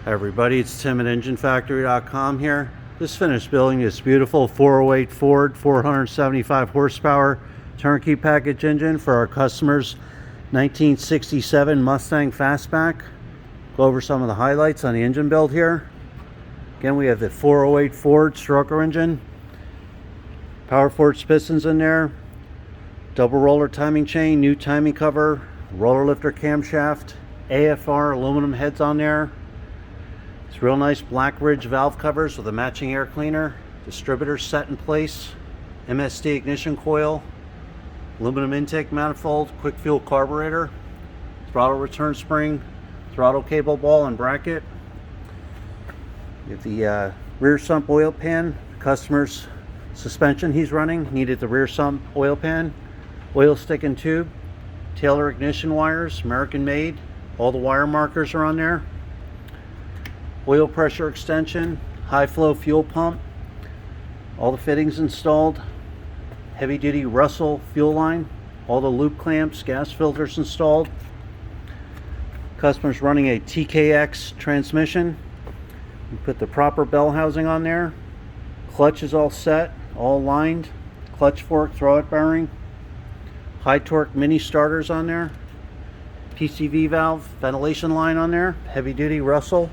Hi everybody, it's Tim at EngineFactory.com here. Just finished building this beautiful 408 Ford 475 horsepower turnkey package engine for our customers' 1967 Mustang Fastback. Go over some of the highlights on the engine build here. Again, we have the 408 Ford stroker engine, power forged pistons in there, double roller timing chain, new timing cover, roller lifter camshaft, AFR aluminum heads on there. It's real nice black ridge valve covers with a matching air cleaner, distributor set in place, MSD ignition coil, aluminum intake manifold, quick fuel carburetor, throttle return spring, throttle cable ball and bracket. You have the rear sump oil pan. Customer's suspension he's running needed the rear sump oil pan, oil stick and tube, Taylor ignition wires, American made. All the wire markers are on there. Oil pressure extension, high flow fuel pump, all the fittings installed, heavy duty Russell fuel line, all the loop clamps, gas filters installed. Customer's running a TKX transmission. We put the proper bell housing on there. Clutch is all set, all lined. Clutch fork, throwout bearing, high torque mini starters on there, PCV valve, ventilation line on there, heavy duty Russell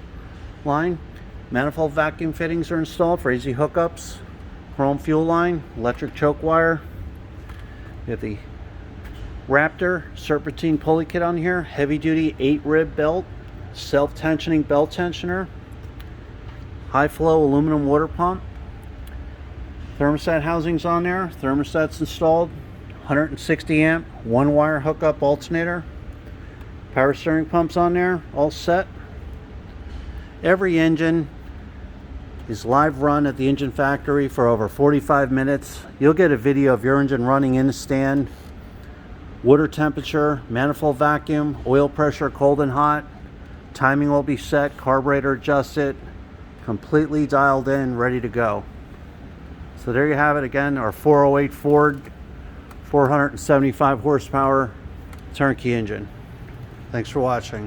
line. Manifold vacuum fittings are installed for easy hookups. Chrome fuel line, electric choke wire. We have the Raptor serpentine pulley kit on here, heavy duty 8-rib belt, self-tensioning belt tensioner, high flow aluminum water pump, thermostat housings on there, thermostats installed, 160 amp 1-wire hookup alternator, power steering pumps on there, all set. Every engine is live run at the engine factory for over 45 minutes. You'll get a video of your engine running in the stand, water temperature, manifold vacuum, oil pressure cold and hot, timing will be set, carburetor adjusted, completely dialed in, ready to go. So there you have it again, our 408 Ford 475 horsepower turnkey engine. Thanks for watching.